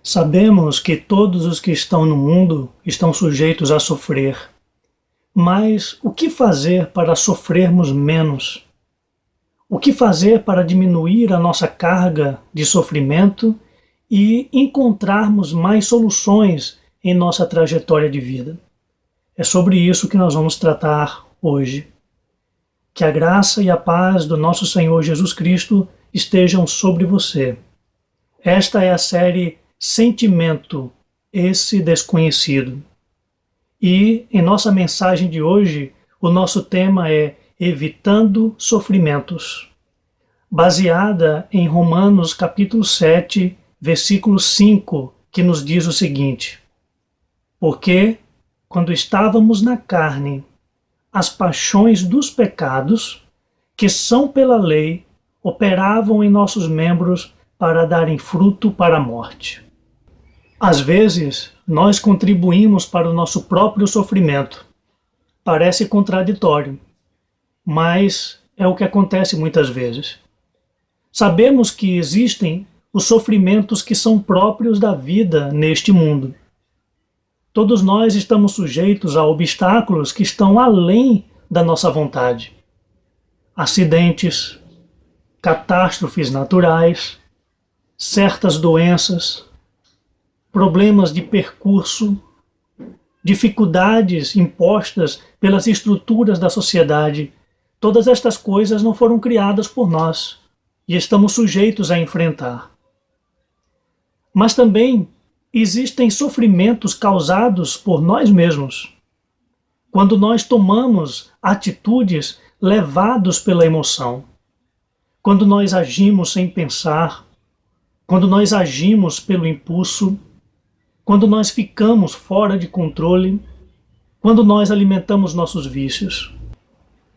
Sabemos que todos os que estão no mundo estão sujeitos a sofrer, mas o que fazer para sofrermos menos? O que fazer para diminuir a nossa carga de sofrimento e encontrarmos mais soluções em nossa trajetória de vida? É sobre isso que nós vamos tratar hoje. Que a graça e a paz do nosso Senhor Jesus Cristo estejam sobre você. Esta é a série Sentimento, esse desconhecido. E em nossa mensagem de hoje, o nosso tema é Evitando Sofrimentos, baseada em Romanos capítulo 7, versículo 5, que nos diz o seguinte: Porque, quando estávamos na carne, as paixões dos pecados, que são pela lei, operavam em nossos membros para darem fruto para a morte. Às vezes, nós contribuímos para o nosso próprio sofrimento. Parece contraditório, mas é o que acontece muitas vezes. Sabemos que existem os sofrimentos que são próprios da vida neste mundo. Todos nós estamos sujeitos a obstáculos que estão além da nossa vontade. Acidentes, catástrofes naturais, certas doenças, problemas de percurso, dificuldades impostas pelas estruturas da sociedade. Todas estas coisas não foram criadas por nós e estamos sujeitos a enfrentar. Mas também existem sofrimentos causados por nós mesmos. Quando nós tomamos atitudes levados pela emoção, quando nós agimos sem pensar, quando nós agimos pelo impulso, quando nós ficamos fora de controle, quando nós alimentamos nossos vícios.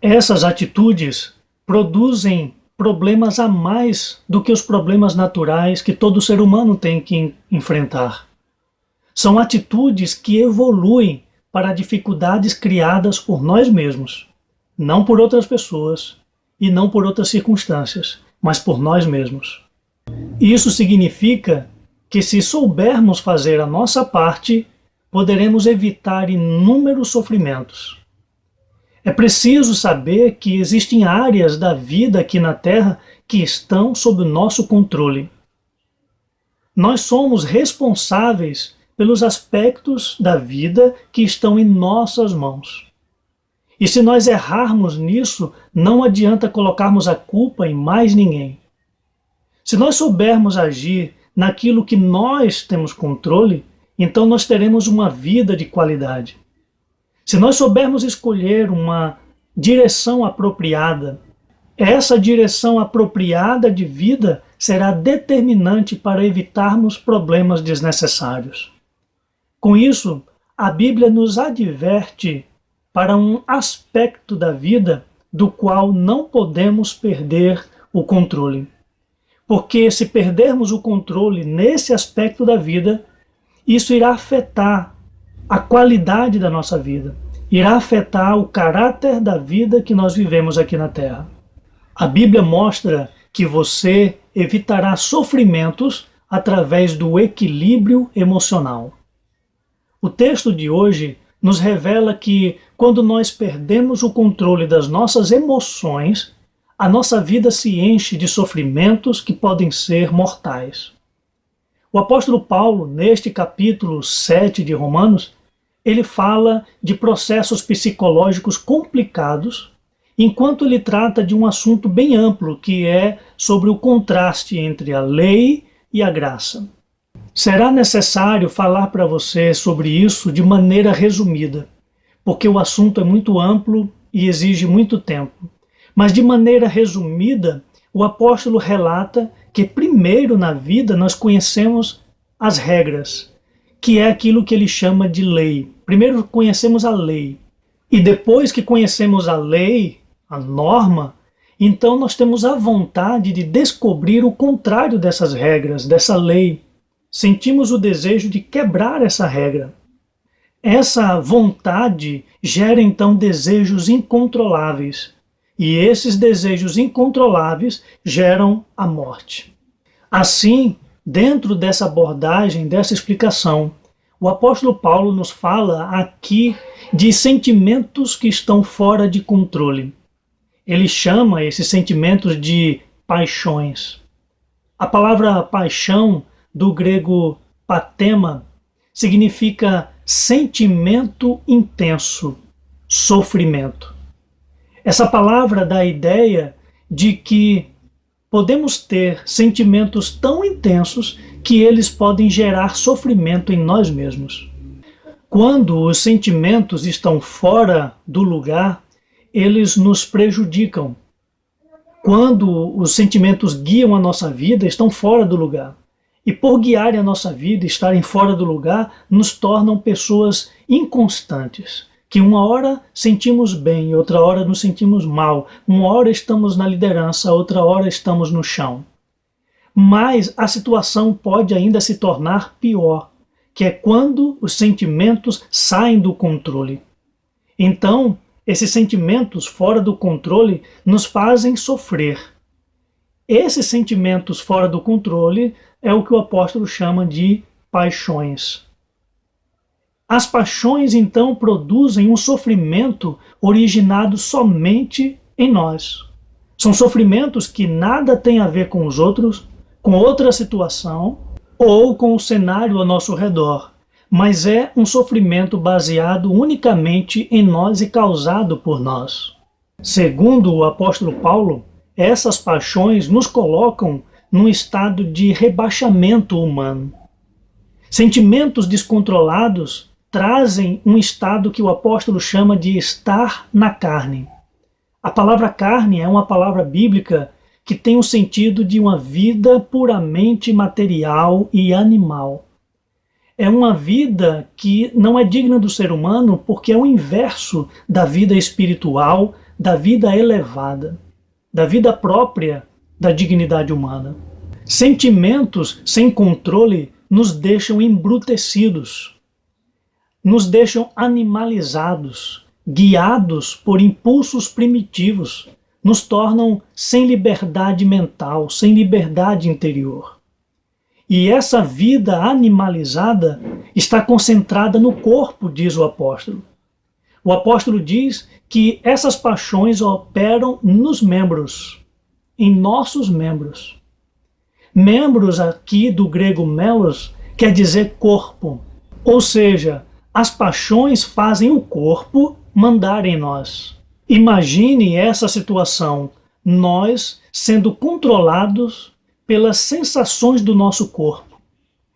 Essas atitudes produzem problemas a mais do que os problemas naturais que todo ser humano tem que enfrentar. São atitudes que evoluem para dificuldades criadas por nós mesmos, não por outras pessoas e não por outras circunstâncias, mas por nós mesmos. Isso significa que, se soubermos fazer a nossa parte, poderemos evitar inúmeros sofrimentos. É preciso saber que existem áreas da vida aqui na Terra que estão sob o nosso controle. Nós somos responsáveis pelos aspectos da vida que estão em nossas mãos. E se nós errarmos nisso, não adianta colocarmos a culpa em mais ninguém. Se nós soubermos agir naquilo que nós temos controle, então nós teremos uma vida de qualidade. Se nós soubermos escolher uma direção apropriada, essa direção apropriada de vida será determinante para evitarmos problemas desnecessários. Com isso, a Bíblia nos adverte para um aspecto da vida do qual não podemos perder o controle. Porque se perdermos o controle nesse aspecto da vida, isso irá afetar a qualidade da nossa vida, irá afetar o caráter da vida que nós vivemos aqui na Terra. A Bíblia mostra que você evitará sofrimentos através do equilíbrio emocional. O texto de hoje nos revela que, quando nós perdemos o controle das nossas emoções, a nossa vida se enche de sofrimentos que podem ser mortais. O apóstolo Paulo, neste capítulo 7 de Romanos, ele fala de processos psicológicos complicados, enquanto ele trata de um assunto bem amplo, que é sobre o contraste entre a lei e a graça. Será necessário falar para você sobre isso de maneira resumida, porque o assunto é muito amplo e exige muito tempo. Mas de maneira resumida, o apóstolo relata que primeiro na vida nós conhecemos as regras, que é aquilo que ele chama de lei. Primeiro conhecemos a lei, e depois que conhecemos a lei, a norma, então nós temos a vontade de descobrir o contrário dessas regras, dessa lei. Sentimos o desejo de quebrar essa regra. Essa vontade gera então desejos incontroláveis. E esses desejos incontroláveis geram a morte. Assim, dentro dessa abordagem, dessa explicação, o apóstolo Paulo nos fala aqui de sentimentos que estão fora de controle. Ele chama esses sentimentos de paixões. A palavra paixão, do grego patema, significa sentimento intenso, sofrimento. Essa palavra dá a ideia de que podemos ter sentimentos tão intensos que eles podem gerar sofrimento em nós mesmos. Quando os sentimentos estão fora do lugar, eles nos prejudicam. Quando os sentimentos guiam a nossa vida, estão fora do lugar. E por guiarem a nossa vida, estarem fora do lugar, nos tornam pessoas inconstantes. Que uma hora sentimos bem, outra hora nos sentimos mal. Uma hora estamos na liderança, outra hora estamos no chão. Mas a situação pode ainda se tornar pior, que é quando os sentimentos saem do controle. Então, esses sentimentos fora do controle nos fazem sofrer. Esses sentimentos fora do controle é o que o apóstolo chama de paixões. As paixões, então, produzem um sofrimento originado somente em nós. São sofrimentos que nada têm a ver com os outros, com outra situação ou com o cenário ao nosso redor, mas é um sofrimento baseado unicamente em nós e causado por nós. Segundo o apóstolo Paulo, essas paixões nos colocam num estado de rebaixamento humano. Sentimentos descontrolados trazem um estado que o apóstolo chama de estar na carne. A palavra carne é uma palavra bíblica que tem o sentido de uma vida puramente material e animal. É uma vida que não é digna do ser humano porque é o inverso da vida espiritual, da vida elevada, da vida própria da dignidade humana. Sentimentos sem controle nos deixam embrutecidos, nos deixam animalizados, guiados por impulsos primitivos, nos tornam sem liberdade mental, sem liberdade interior. E essa vida animalizada está concentrada no corpo, diz o apóstolo. O apóstolo diz que essas paixões operam nos membros, em nossos membros. Membros aqui do grego melos quer dizer corpo, ou seja, as paixões fazem o corpo mandar em nós. Imagine essa situação, nós sendo controlados pelas sensações do nosso corpo.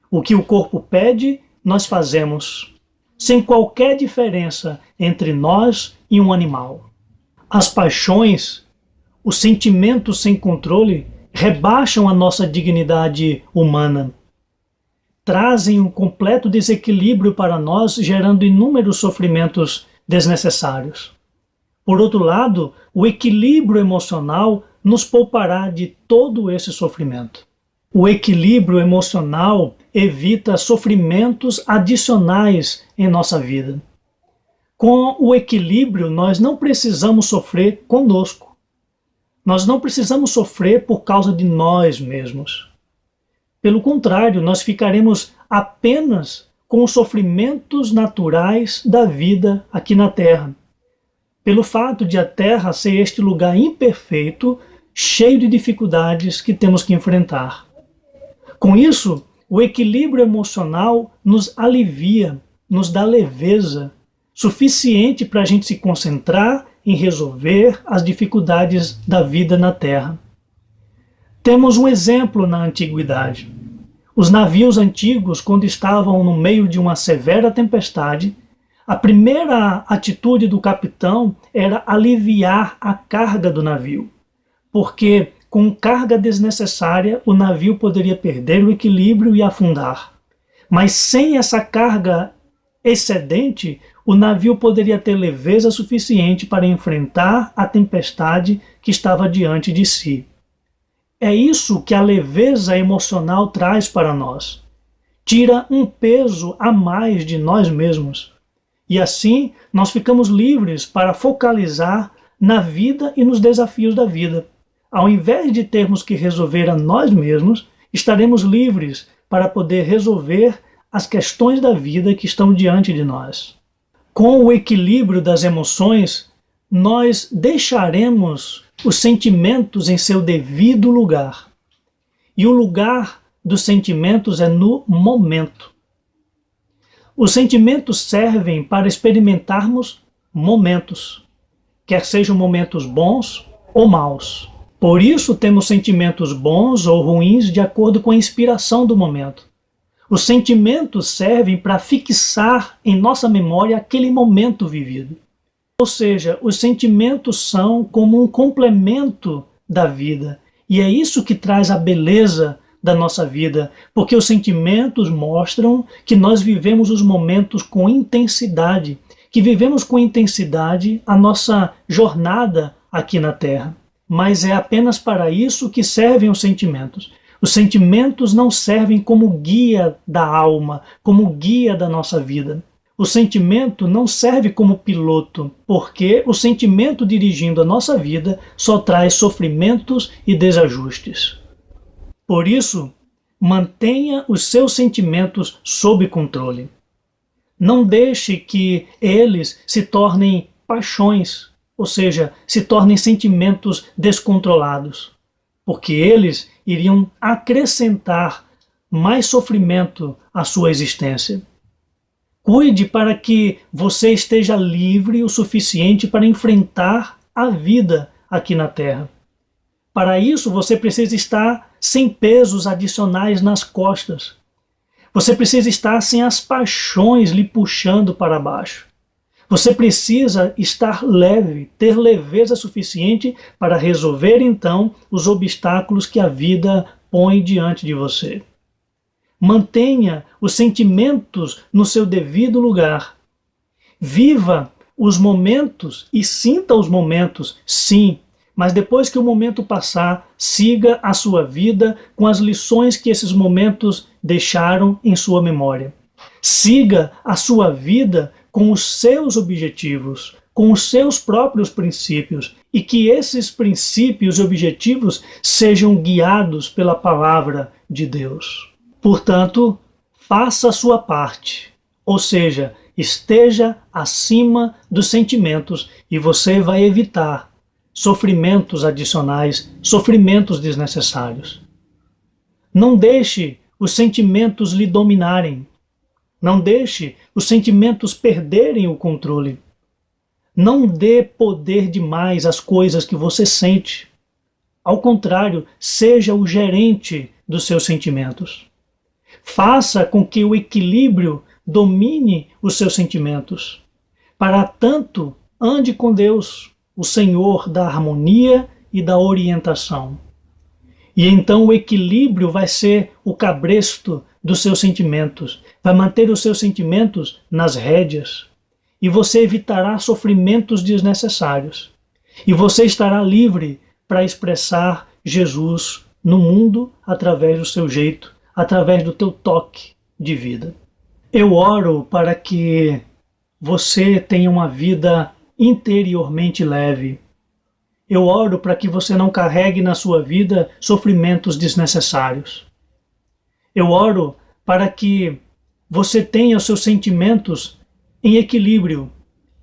O que o corpo pede, nós fazemos, sem qualquer diferença entre nós e um animal. As paixões, os sentimentos sem controle, rebaixam a nossa dignidade humana. Trazem um completo desequilíbrio para nós, gerando inúmeros sofrimentos desnecessários. Por outro lado, o equilíbrio emocional nos poupará de todo esse sofrimento. O equilíbrio emocional evita sofrimentos adicionais em nossa vida. Com o equilíbrio, nós não precisamos sofrer conosco. Nós não precisamos sofrer por causa de nós mesmos. Pelo contrário, nós ficaremos apenas com os sofrimentos naturais da vida aqui na Terra. Pelo fato de a Terra ser este lugar imperfeito, cheio de dificuldades que temos que enfrentar. Com isso, o equilíbrio emocional nos alivia, nos dá leveza, suficiente para a gente se concentrar em resolver as dificuldades da vida na Terra. Temos um exemplo na antiguidade. Os navios antigos, quando estavam no meio de uma severa tempestade, a primeira atitude do capitão era aliviar a carga do navio, porque com carga desnecessária o navio poderia perder o equilíbrio e afundar. Mas sem essa carga excedente, o navio poderia ter leveza suficiente para enfrentar a tempestade que estava diante de si. É isso que a leveza emocional traz para nós. Tira um peso a mais de nós mesmos. E assim nós ficamos livres para focalizar na vida e nos desafios da vida. Ao invés de termos que resolver a nós mesmos, estaremos livres para poder resolver as questões da vida que estão diante de nós. Com o equilíbrio das emoções, nós deixaremos os sentimentos em seu devido lugar. E o lugar dos sentimentos é no momento. Os sentimentos servem para experimentarmos momentos, quer sejam momentos bons ou maus. Por isso temos sentimentos bons ou ruins de acordo com a inspiração do momento. Os sentimentos servem para fixar em nossa memória aquele momento vivido. Ou seja, os sentimentos são como um complemento da vida. E é isso que traz a beleza da nossa vida, porque os sentimentos mostram que nós vivemos os momentos com intensidade, que vivemos com intensidade a nossa jornada aqui na Terra. Mas é apenas para isso que servem os sentimentos. Os sentimentos não servem como guia da alma, como guia da nossa vida. O sentimento não serve como piloto, porque o sentimento dirigindo a nossa vida só traz sofrimentos e desajustes. Por isso, mantenha os seus sentimentos sob controle. Não deixe que eles se tornem paixões, ou seja, se tornem sentimentos descontrolados, porque eles iriam acrescentar mais sofrimento à sua existência. Cuide para que você esteja livre o suficiente para enfrentar a vida aqui na Terra. Para isso, você precisa estar sem pesos adicionais nas costas. Você precisa estar sem as paixões lhe puxando para baixo. Você precisa estar leve, ter leveza suficiente para resolver então os obstáculos que a vida põe diante de você. Mantenha os sentimentos no seu devido lugar. Viva os momentos e sinta os momentos, sim, mas depois que o momento passar, siga a sua vida com as lições que esses momentos deixaram em sua memória. Siga a sua vida com os seus objetivos, com os seus próprios princípios, e que esses princípios e objetivos sejam guiados pela palavra de Deus. Portanto, faça a sua parte, ou seja, esteja acima dos sentimentos e você vai evitar sofrimentos adicionais, sofrimentos desnecessários. Não deixe os sentimentos lhe dominarem. Não deixe os sentimentos perderem o controle. Não dê poder demais às coisas que você sente. Ao contrário, seja o gerente dos seus sentimentos. Faça com que o equilíbrio domine os seus sentimentos. Para tanto, ande com Deus, o Senhor da harmonia e da orientação. E então o equilíbrio vai ser o cabresto dos seus sentimentos, vai manter os seus sentimentos nas rédeas, e você evitará sofrimentos desnecessários. E você estará livre para expressar Jesus no mundo através do seu jeito, através do teu toque de vida. Eu oro para que você tenha uma vida interiormente leve. Eu oro para que você não carregue na sua vida sofrimentos desnecessários. Eu oro para que você tenha os seus sentimentos em equilíbrio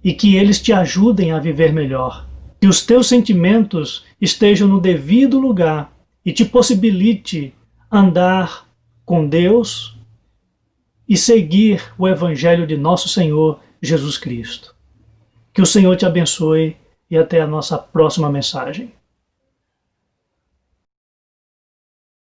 e que eles te ajudem a viver melhor. Que os teus sentimentos estejam no devido lugar e te possibilite andar com Deus e seguir o Evangelho de nosso Senhor Jesus Cristo. Que o Senhor te abençoe e até a nossa próxima mensagem.